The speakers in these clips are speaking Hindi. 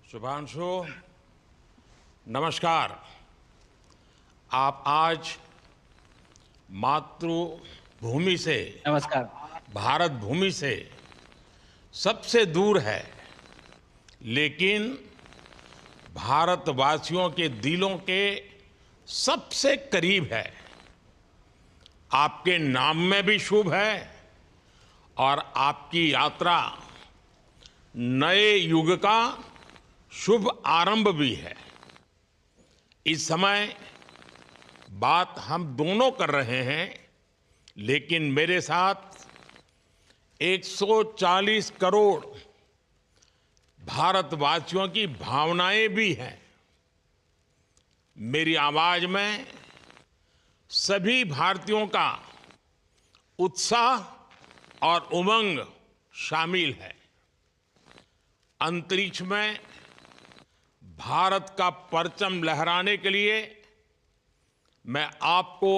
शुभांशु, नमस्कार। आप आज मातृभूमि से, नमस्कार। भारत भूमि से सबसे दूर है, लेकिन भारतवासियों के दिलों के सबसे करीब है। आपके नाम में भी शुभ है और आपकी यात्रा नए युग का शुभ आरंभ भी है। इस समय बात हम दोनों कर रहे हैं, लेकिन मेरे साथ 140 करोड़ भारतवासियों की भावनाएं भी हैं। मेरी आवाज में सभी भारतीयों का उत्साह और उमंग शामिल है। अंतरिक्ष में भारत का परचम लहराने के लिए मैं आपको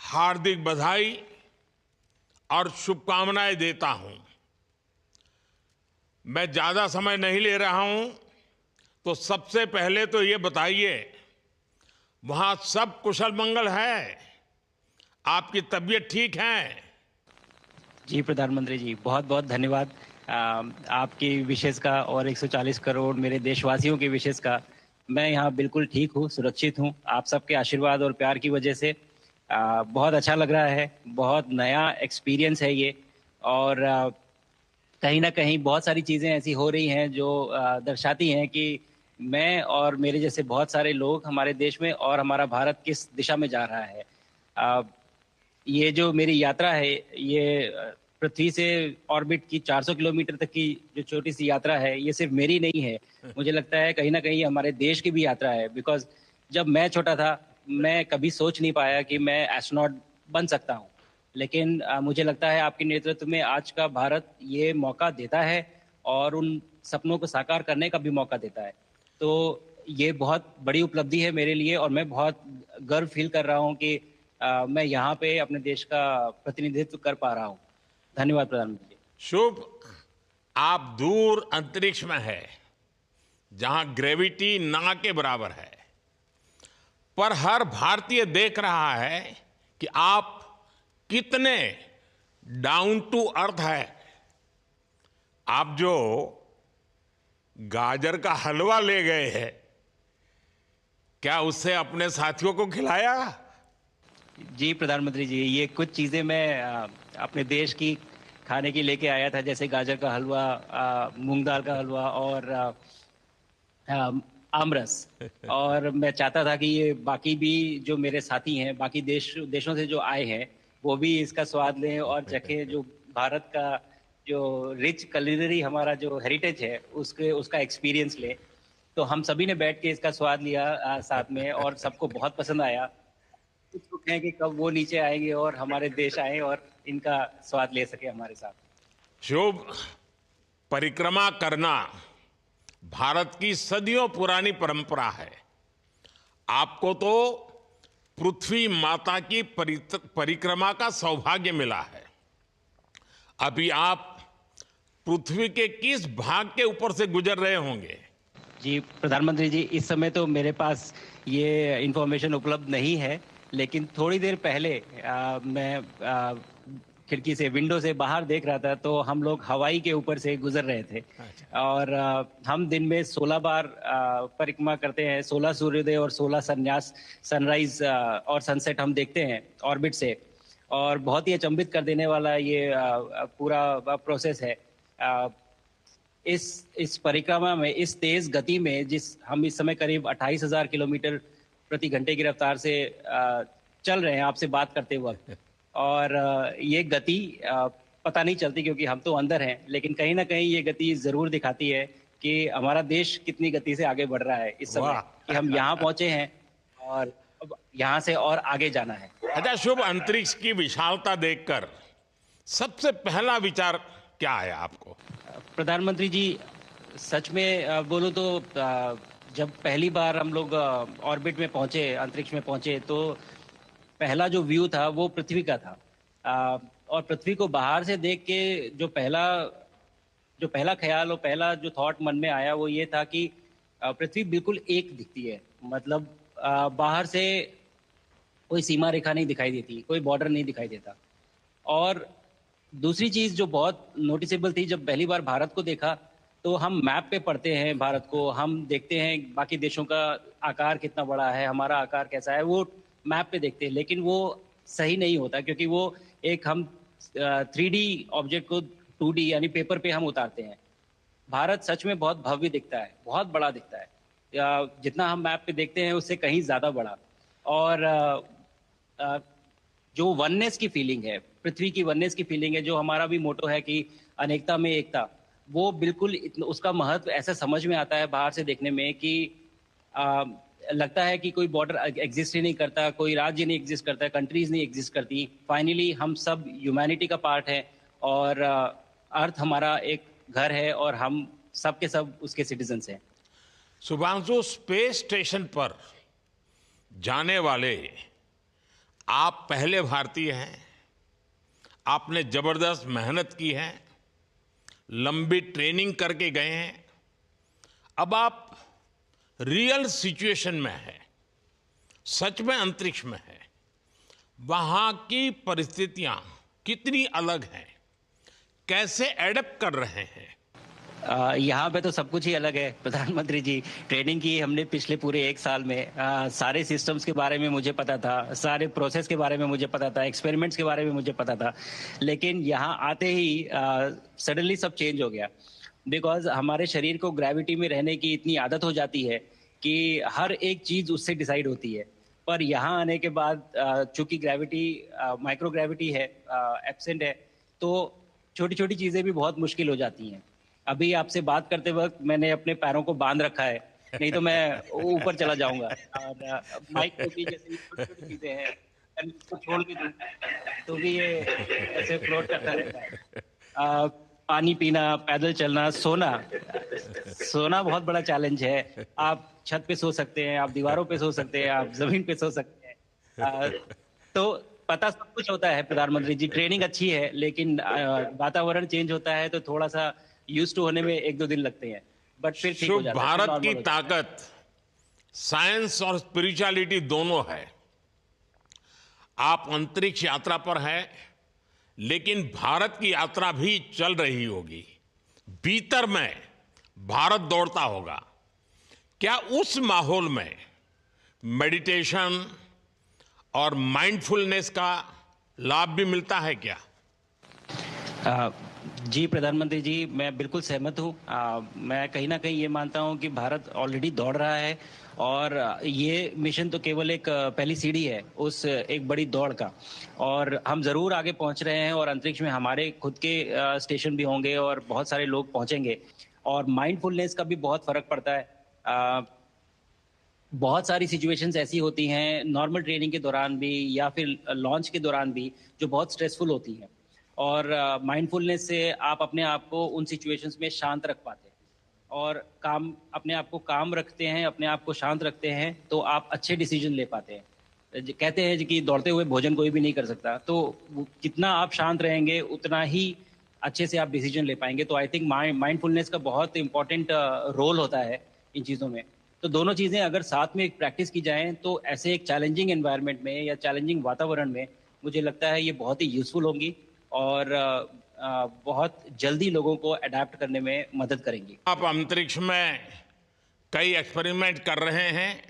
हार्दिक बधाई और शुभकामनाएं देता हूं। मैं ज्यादा समय नहीं ले रहा हूं, तो सबसे पहले तो ये बताइए, वहां सब कुशल मंगल है? आपकी तबीयत ठीक है? जी, प्रधानमंत्री जी, बहुत-बहुत धन्यवाद आपकी विशेष का और 140 करोड़ मेरे देशवासियों की विशेष का। मैं यहाँ बिल्कुल ठीक हूँ, सुरक्षित हूँ। आप सबके आशीर्वाद और प्यार की वजह से बहुत अच्छा लग रहा है। बहुत नया एक्सपीरियंस है ये और कहीं न कहीं बहुत सारी चीज़ें ऐसी हो रही हैं जो दर्शाती हैं कि मैं और मेरे जैसे बहुत सारे लोग हमारे देश में और हमारा भारत किस दिशा में जा रहा है। अ, ये जो मेरी यात्रा है, ये पृथ्वी से ऑर्बिट की 400 किलोमीटर तक की जो छोटी-सी यात्रा है, ये सिर्फ़ मेरी नहीं है। मुझे लगता है कहीं न कहीं हमारे देश की भी यात्रा है बिकॉज़ जब मैं छोटा था, मैं कभी सोच नहीं पाया कि मैं एस्ट्रोनॉट बन सकता हूँ। लेकिन मुझे लगता है आपके नेतृत्व में आज का भारत ये मौका देता है और उन सपनों को साकार करने का भी मौका देता है। तो ये बहुत बड़ी उपलब्धि है मेरे लिए और मैं बहुत गर्व फ़ील कर रहा हूँ कि मैं यहाँ पे अपने देश का प्रतिनिधित्व कर पा रहा हूँ। धन्यवाद प्रधानमंत्री जी। शुभ। आप दूर अंतरिक्ष में है, जहां ग्रेविटी ना के बराबर है, पर हर भारतीय देख रहा है कि आप कितने डाउन टू अर्थ है। आप जो गाजर का हलवा ले गए हैं, क्या उससे अपने साथियों को खिलाया? जी, प्रधानमंत्री जी, ये कुछ चीज़ें मैं अपने देश की खाने की लेके आया था जैसे गाजर का हलवा, मूँग दाल का हलवा और अ, आमरस। और मैं चाहता था कि ये बाकी भी जो मेरे साथी हैं, बाकी देशों से जो आए हैं, वो भी इसका स्वाद लें और चखें जो भारत का जो रिच कुलिनरी हमारा जो हेरिटेज है, उसके उसका एक्सपीरियंस लें। तो हम सभी ने बैठ के इसका स्वाद लिया साथ में और सबको बहुत पसंद आया। उत्सुक हैं कि कब वो नीचे आएँगे और हमारे देश आएँ और इनका स्वाद ले सकें हमारे साथ। शुभ। परिक्रमा करना भारत की सदियों पुरानी परंपरा है। आपको तो पृथ्वी माता की परिक्रमा का सौभाग्य मिला है। अभी आप पृथ्वी के किस भाग के ऊपर से गुजर रहे होंगे? जी, प्रधानमंत्री जी, इस समय तो मेरे पास ये इन्फॉर्मेशन उपलब्ध नहीं है, लेकिन थोड़ी देर पहले मैं खिड़की से, विंडो से बाहर देख रहा था, तो हम लोग हवाई के ऊपर से गुज़र रहे थे अच्छा। और हम दिन में 16 बार परिक्रमा करते हैं, 16 सूर्योदय और 16 संन्यास, सनराइज़ और सनसेट हम देखते हैं ऑर्बिट से और बहुत ही अचंभित कर देने वाला ये पूरा प्रोसेस है। अ, इस परिक्रमा में इस तेज गति में जिस हम इस समय करीब 28,000 किलोमीटर प्रति घंटे की रफ्तार से चल रहे हैं आपसे बात करते वक्त और ये गति पता नहीं चलती क्योंकि हम तो अंदर हैं, लेकिन कहीं ना कहीं ये गति जरूर दिखाती है कि हमारा देश कितनी गति से आगे बढ़ रहा है इस समय, वाह। कि हम यहाँ पहुंचे हैं और अब यहाँ से और आगे जाना है। अच्छा शुभ, अंतरिक्ष की विशालता देखकर सबसे पहला विचार क्या आया आपको? प्रधानमंत्री जी, सच में बोलूँ तो जब पहली बार हम लोग ऑर्बिट में पहुंचे, अंतरिक्ष में पहुंचे, तो पहला जो व्यू था वो पृथ्वी का था। और पृथ्वी को बाहर से देख के जो पहला जो पहला ख्याल और पहला जो थॉट मन में आया वो ये था कि पृथ्वी बिल्कुल एक दिखती है। मतलब बाहर से कोई सीमा रेखा नहीं दिखाई देती, कोई बॉर्डर नहीं दिखाई देता। और दूसरी चीज जो बहुत नोटिसेबल थी, जब पहली बार भारत को देखा तो हम मैप पे पढ़ते हैं भारत को, हम देखते हैं बाकी देशों का आकार कितना बड़ा है, हमारा आकार कैसा है, वो मैप पे देखते हैं। लेकिन वो सही नहीं होता, क्योंकि वो एक हम 3D ऑब्जेक्ट को 2D यानी पेपर पे हम उतारते हैं। भारत सच में बहुत भव्य दिखता है, बहुत बड़ा दिखता है, जितना हम मैप पे देखते हैं उससे कहीं ज्यादा बड़ा। और अ, जो वननेस की फीलिंग है, पृथ्वी की वननेस की फीलिंग है, जो हमारा भी मोटो है कि अनेकता में एकता, वो बिल्कुल उसका महत्व ऐसा समझ में आता है बाहर से देखने में कि आ, लगता है कि कोई बॉर्डर एग्जिस्ट ही नहीं करता, कोई राज्य नहीं एग्जिस्ट करता, कंट्रीज नहीं एग्जिस्ट करती। फाइनली हम सब ह्यूमैनिटी का पार्ट है, और अर्थ हमारा एक घर है, और हम सब के सब उसके सिटीजन्स हैं। शुभांशु, स्पेस स्टेशन पर जाने वाले आप पहले भारतीय हैं। आपने जबरदस्त मेहनत की है, लंबी ट्रेनिंग करके गए हैं। अब आप रियल सिचुएशन में हैं, सच में अंतरिक्ष में हैं। वहां की परिस्थितियां कितनी अलग हैं, कैसे एडप्ट कर रहे हैं? यहाँ पे तो सब कुछ ही अलग है प्रधानमंत्री जी। ट्रेनिंग की हमने पिछले पूरे 1 साल में। सारे सिस्टम्स के बारे में मुझे पता था, सारे प्रोसेस के बारे में मुझे पता था, एक्सपेरिमेंट्स के बारे में मुझे पता था। लेकिन यहाँ आते ही सडनली सब चेंज हो गया। बिकॉज हमारे शरीर को ग्रेविटी में रहने की इतनी आदत हो जाती है कि हर एक चीज उससे डिसाइड होती है। पर यहाँ आने के बाद चूंकि ग्रेविटी माइक्रो ग्रेविटी है, एब्सेंट है, तो छोटी छोटी चीजें भी बहुत मुश्किल हो जाती हैं। अभी आपसे बात करते वक्त मैंने अपने पैरों को बांध रखा है, नहीं तो मैं ऊपर चला जाऊंगा। और माइक पे भी जैसे छोटी छोटी चीजें हैं, अगर इसको छोड़ भी दूं तो भी ये ऐसे फ्लोट करता रहता है। पानी पीना, पैदल चलना, सोना। सोना बहुत बड़ा चैलेंज है। आप छत पे सो सकते हैं, आप दीवारों पे सो सकते हैं, आप जमीन पे सो सकते हैं। तो पता सब कुछ होता है प्रधानमंत्री जी, ट्रेनिंग अच्छी है, लेकिन वातावरण चेंज होता है तो थोड़ा सा यूज टू होने में 1-2 दिन लगते हैं, बट फिर ठीक हो शुभ, जाता है, फिर भारत की नॉर्मल हो जाता है। ताकत साइंस और स्पिरिचुअलिटी दोनों है। आप अंतरिक्ष यात्रा पर हैं, लेकिन भारत की यात्रा भी चल रही होगी। भीतर में भारत दौड़ता होगा। क्या उस माहौल में मेडिटेशन और माइंडफुलनेस का लाभ भी मिलता है क्या? अ, जी प्रधानमंत्री जी, मैं बिल्कुल सहमत हूँ। मैं कहीं ना कहीं ये मानता हूँ कि भारत ऑलरेडी दौड़ रहा है, और ये मिशन तो केवल एक पहली सीढ़ी है उस एक बड़ी दौड़ का। और हम जरूर आगे पहुंच रहे हैं, और अंतरिक्ष में हमारे खुद के स्टेशन भी होंगे और बहुत सारे लोग पहुंचेंगे। और माइंडफुलनेस का भी बहुत फर्क पड़ता है। बहुत सारी सिचुएशंस ऐसी होती हैं नॉर्मल ट्रेनिंग के दौरान भी, या फिर लॉन्च के दौरान भी, जो बहुत स्ट्रेसफुल होती हैं। और माइंडफुलनेस से आप अपने आप को उन सिचुएशंस में शांत रख पाते हैं, और काम अपने आप को काम रखते हैं, अपने आप को शांत रखते हैं, तो आप अच्छे डिसीजन ले पाते हैं। कहते हैं कि दौड़ते हुए भोजन कोई भी नहीं कर सकता, तो जितना आप शांत रहेंगे उतना ही अच्छे से आप डिसीजन ले पाएंगे। तो आई थिंक माइंडफुलनेस का बहुत इंपॉर्टेंट रोल होता है इन चीज़ों में। तो दोनों चीज़ें अगर साथ में प्रैक्टिस की जाएं तो ऐसे एक चैलेंजिंग एनवायरनमेंट में या चैलेंजिंग वातावरण में मुझे लगता है ये बहुत ही यूजफुल होंगी, और बहुत जल्दी लोगों को अडेप्ट करने में मदद करेंगी। आप अंतरिक्ष में कई एक्सपेरिमेंट कर रहे हैं।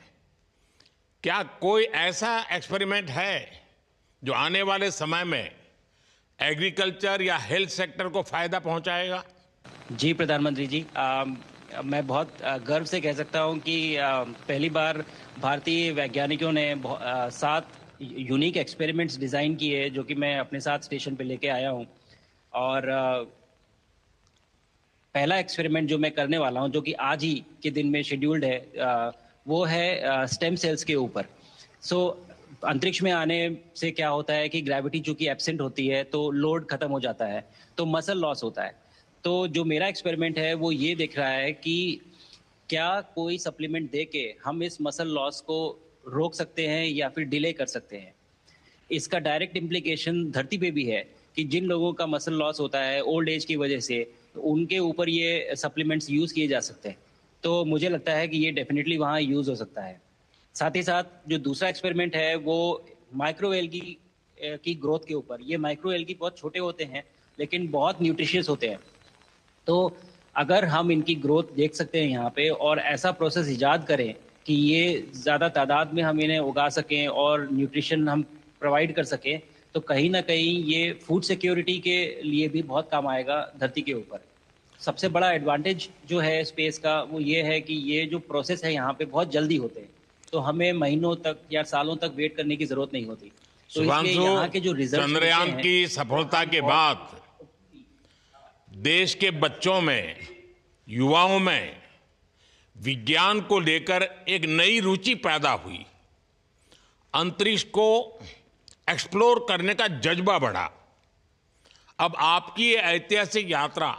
क्या कोई ऐसा एक्सपेरिमेंट है जो आने वाले समय में एग्रीकल्चर या हेल्थ सेक्टर को फायदा पहुंचाएगा? जी प्रधानमंत्री जी, मैं बहुत गर्व से कह सकता हूं कि पहली बार भारतीय वैज्ञानिकों ने 7 यूनिक एक्सपेरिमेंट्स डिज़ाइन किए, जो कि मैं अपने साथ स्टेशन पे लेके आया हूं। और पहला एक्सपेरिमेंट जो मैं करने वाला हूं, जो कि आज ही के दिन में शेड्यूल्ड है, वो है स्टेम सेल्स के ऊपर। सो अंतरिक्ष में आने से क्या होता है कि ग्रेविटी चूंकि एब्सेंट होती है तो लोड खत्म हो जाता है, तो मसल लॉस होता है। तो जो मेरा एक्सपेरिमेंट है वो ये देख रहा है कि क्या कोई सप्लीमेंट दे के हम इस मसल लॉस को रोक सकते हैं या फिर डिले कर सकते हैं। इसका डायरेक्ट इम्प्लीकेशन धरती पे भी है कि जिन लोगों का मसल लॉस होता है ओल्ड एज की वजह से, उनके ऊपर ये सप्लीमेंट्स यूज़ किए जा सकते हैं। तो मुझे लगता है कि ये डेफ़िनिटली वहाँ यूज़ हो सकता है। साथ ही साथ जो दूसरा एक्सपेरिमेंट है वो माइक्रो एल्गी की ग्रोथ के ऊपर। ये माइक्रो एल्गी बहुत छोटे होते हैं, लेकिन बहुत न्यूट्रिशियस होते हैं। तो अगर हम इनकी ग्रोथ देख सकते हैं यहाँ पे और ऐसा प्रोसेस इजाद करें कि ये ज़्यादा तादाद में हम इन्हें उगा सकें और न्यूट्रिशन हम प्रोवाइड कर सकें, तो कहीं न कहीं ये फूड सिक्योरिटी के लिए भी बहुत काम आएगा धरती के ऊपर। सबसे बड़ा एडवांटेज जो है स्पेस का वो ये है कि ये जो प्रोसेस है यहाँ पे बहुत जल्दी होते हैं। तो हमें महीनों तक या सालों तक वेट करने की ज़रूरत नहीं होती। तो इसलिए शुभांशु, यहाँ के जो रिज़ल्ट्स मिलते चंद्रयान हैं की वो सफलता हम के बहुत बाद देश के बच्चों में, युवाओं में विज्ञान को लेकर एक नई रुचि पैदा हुई। अंतरिक्ष को एक्सप्लोर करने का जज्बा बढ़ा। अब आपकी ये ऐतिहासिक यात्रा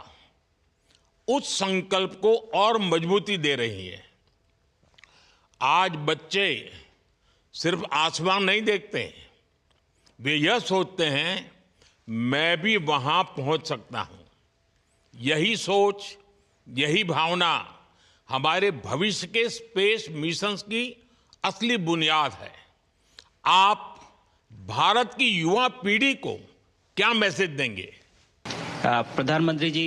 उस संकल्प को और मजबूती दे रही है। आज बच्चे सिर्फ आसमान नहीं देखते, वे यह सोचते हैं मैं भी वहां पहुंच सकता हूं। यही सोच, यही भावना हमारे भविष्य के स्पेस मिशंस की असली बुनियाद है। आप भारत की युवा पीढ़ी को क्या मैसेज देंगे? प्रधानमंत्री जी,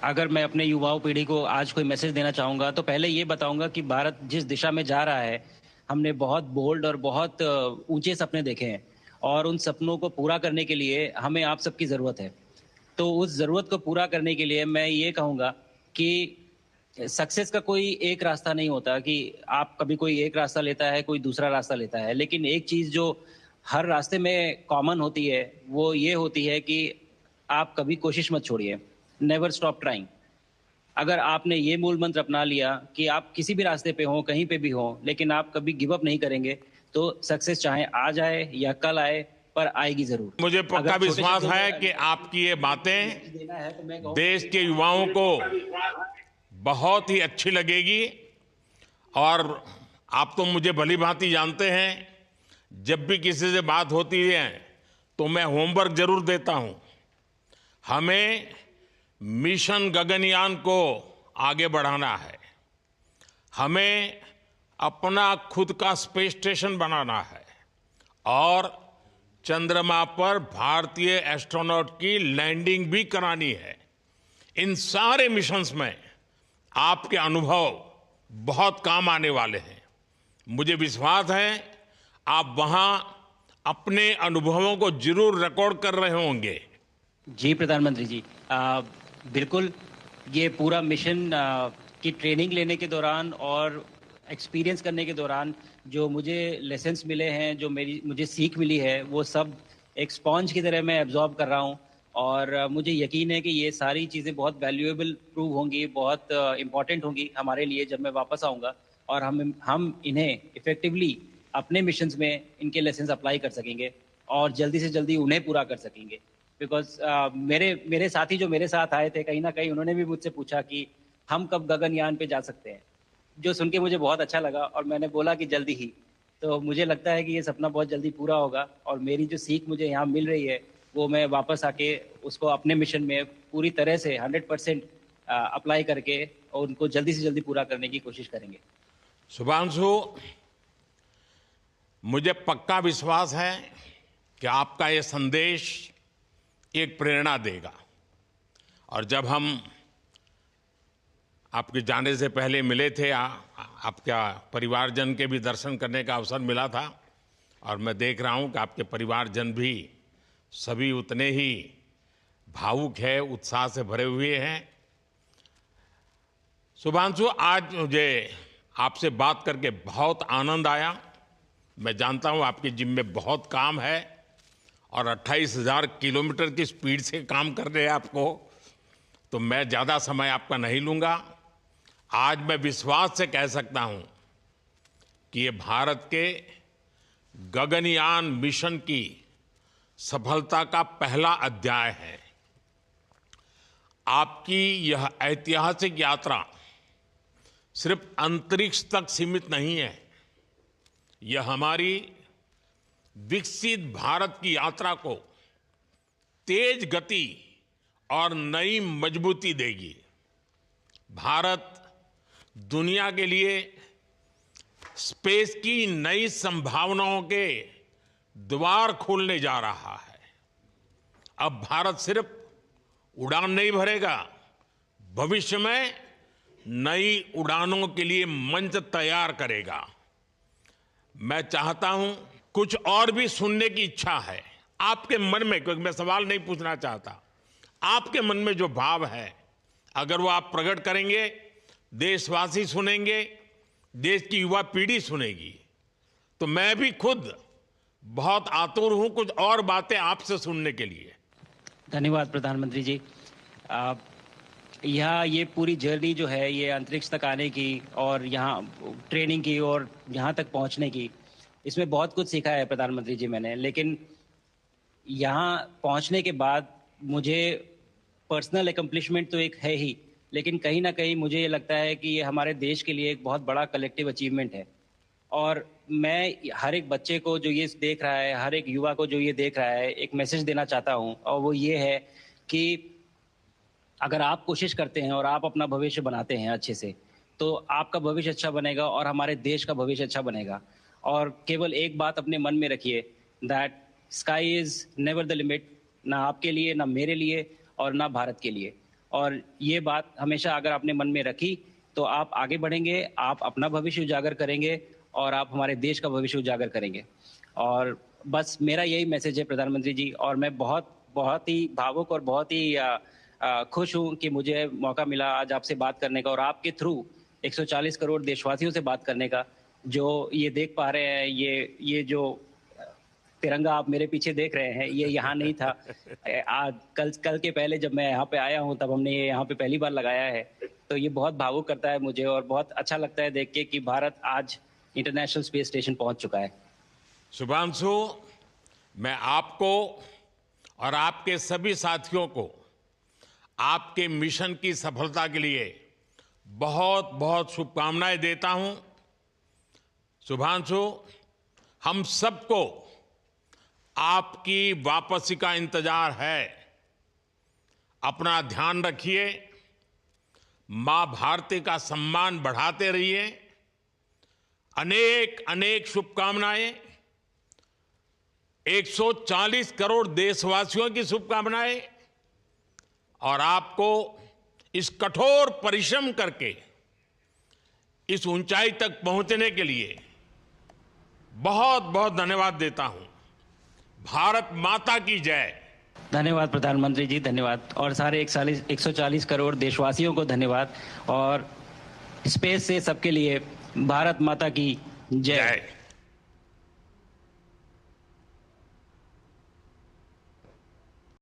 अगर मैं अपने युवाओं पीढ़ी को आज कोई मैसेज देना चाहूँगा तो पहले ये बताऊँगा कि भारत जिस दिशा में जा रहा है, हमने बहुत बोल्ड और बहुत ऊंचे सपने देखे हैं और उन सपनों को पूरा करने के लिए हमें आप सबकी ज़रूरत है। तो उस ज़रूरत को पूरा करने के लिए मैं ये कहूँगा कि सक्सेस का कोई एक रास्ता नहीं होता कि आप कभी कोई एक रास्ता लेता है, कोई दूसरा रास्ता लेता है। लेकिन एक चीज़ जो हर रास्ते में कॉमन होती है, वो ये होती है कि आप कभी कोशिश मत छोड़िए। Never stop trying. अगर आपने ये मूल मंत्र अपना लिया कि आप किसी भी रास्ते पे हों, कहीं पे भी हों, लेकिन आप कभी गिव अप नहीं करेंगे, तो सक्सेस चाहे आज आए या कल आए, पर आएगी ज़रूर। मुझे पक्का अगर छोटे विश्वास शब्दों है में कि आपकी ये बातें देना है तो मैं कहूँ देश के युवाओं को बहुत ही अच्छी लगेगी। और आप तो मुझे भली भांति जानते हैं, जब भी किसी से बात होती है तो मैं होमवर्क जरूर देता हूं। हमें मिशन गगनयान को आगे बढ़ाना है। हमें अपना खुद का स्पेस स्टेशन बनाना है और चंद्रमा पर भारतीय एस्ट्रोनॉट की लैंडिंग भी करानी है। इन सारे मिशंस में आपके अनुभव बहुत काम आने वाले हैं। मुझे विश्वास है आप वहां अपने अनुभवों को जरूर रिकॉर्ड कर रहे होंगे। जी प्रधानमंत्री जी, बिल्कुल। ये पूरा मिशन की ट्रेनिंग लेने के दौरान और एक्सपीरियंस करने के दौरान जो मुझे लेसन्स मिले हैं, जो मुझे सीख मिली है, वो सब एक स्पॉन्ज की तरह मैं एब्जॉर्ब कर रहा हूँ। और मुझे यकीन है कि ये सारी चीज़ें बहुत वैल्यूएबल प्रूव होंगी, बहुत इम्पॉर्टेंट होंगी हमारे लिए जब मैं वापस आऊँगा। और हम इन्हें इफ़ेक्टिवली अपने मिशंस में इनके लेसन्स अप्लाई कर सकेंगे और जल्दी से जल्दी उन्हें पूरा कर सकेंगे। बिकॉज़ मेरे साथी जो मेरे साथ आए थे, कहीं न कहीं उन्होंने भी मुझसे पूछा कि हम कब गगनयान पे जा सकते हैं? जो सुन के मुझे बहुत अच्छा लगा और मैंने बोला कि जल्दी ही। तो मुझे लगता है कि ये सपना बहुत जल्दी पूरा होगा और मेरी जो सीख मुझे यहाँ मिल रही है, वो मैं वापस आके उसको अपने मिशन में पूरी तरह से 100% अप्लाई करके और उनको जल्दी से जल्दी पूरा करने की कोशिश करेंगे। शुभांशु, मुझे पक्का विश्वास है कि आपका ये संदेश एक प्रेरणा देगा। और जब हम आपके जाने से पहले मिले थे, आपका परिवारजन के भी दर्शन करने का अवसर मिला था और मैं देख रहा हूं कि आपके परिवारजन भी सभी उतने ही भावुक है, उत्साह से भरे हुए हैं। शुभांशु, आज मुझे आपसे बात करके बहुत आनंद आया। मैं जानता हूं आपके जिम में बहुत काम है और 28,000 किलोमीटर की स्पीड से काम कर रहे हैं आपको, तो मैं ज़्यादा समय आपका नहीं लूँगा। आज मैं विश्वास से कह सकता हूं कि ये भारत के गगनयान मिशन की सफलता का पहला अध्याय है। आपकी यह ऐतिहासिक यात्रा सिर्फ अंतरिक्ष तक सीमित नहीं है, यह हमारी विकसित भारत की यात्रा को तेज गति और नई मजबूती देगी। भारत दुनिया के लिए स्पेस की नई संभावनाओं के द्वार खोलने जा रहा है। अब भारत सिर्फ उड़ान नहीं भरेगा, भविष्य में नई उड़ानों के लिए मंच तैयार करेगा। मैं चाहता हूं, कुछ और भी सुनने की इच्छा है आपके मन में, क्योंकि मैं सवाल नहीं पूछना चाहता, आपके मन में जो भाव है अगर वो आप प्रकट करेंगे, देशवासी सुनेंगे, देश की युवा पीढ़ी सुनेगी, तो मैं भी खुद बहुत आतुर हूं कुछ और बातें आपसे सुनने के लिए। धन्यवाद प्रधानमंत्री जी। आप यहाँ ये पूरी जर्नी जो है, ये अंतरिक्ष तक आने की और यहाँ ट्रेनिंग की और यहाँ तक पहुँचने की, इसमें बहुत कुछ सीखा है प्रधानमंत्री जी मैंने। लेकिन यहाँ पहुँचने के बाद मुझे पर्सनल एकम्प्लिशमेंट तो एक है ही, लेकिन कहीं ना कहीं मुझे ये लगता है कि ये हमारे देश के लिए एक बहुत बड़ा कलेक्टिव अचीवमेंट है। और मैं हर एक बच्चे को जो ये देख रहा है, हर एक युवा को जो ये देख रहा है, एक मैसेज देना चाहता हूँ, और वो ये है कि अगर आप कोशिश करते हैं और आप अपना भविष्य बनाते हैं अच्छे से, तो आपका भविष्य अच्छा बनेगा और हमारे देश का भविष्य अच्छा बनेगा। और केवल एक बात अपने मन में रखिए, that sky is never the limit, ना आपके लिए, ना मेरे लिए और ना भारत के लिए। और ये बात हमेशा अगर आपने मन में रखी तो आप आगे बढ़ेंगे, आप अपना भविष्य उजागर करेंगे और आप हमारे देश का भविष्य उजागर करेंगे। और बस मेरा यही मैसेज है प्रधानमंत्री जी। और मैं बहुत बहुत ही भावुक और बहुत ही खुश हूं कि मुझे मौका मिला आज आपसे बात करने का और आपके थ्रू 140 करोड़ देशवासियों से बात करने का। जो ये देख पा रहे हैं, ये जो तिरंगा आप मेरे पीछे देख रहे हैं, ये यहाँ नहीं था। आज कल के पहले जब मैं यहाँ पे आया हूँ, तब हमने ये यहाँ पे पहली बार लगाया है। तो ये बहुत भावुक करता है मुझे और बहुत अच्छा लगता है देख के कि भारत आज इंटरनेशनल स्पेस स्टेशन पहुंच चुका है। शुभांशु, मैं आपको और आपके सभी साथियों को आपके मिशन की सफलता के लिए बहुत बहुत शुभकामनाएं देता हूं। शुभांशु, हम सबको आपकी वापसी का इंतजार है। अपना ध्यान रखिए, मां भारती का सम्मान बढ़ाते रहिए। अनेक अनेक शुभकामनाएं, 140 करोड़ देशवासियों की शुभकामनाएं, और आपको इस कठोर परिश्रम करके इस ऊंचाई तक पहुंचने के लिए बहुत बहुत धन्यवाद देता हूं। भारत माता की जय। धन्यवाद प्रधानमंत्री जी, धन्यवाद। और सारे 140 करोड़ देशवासियों को धन्यवाद। और स्पेस से सबके लिए भारत माता की जय।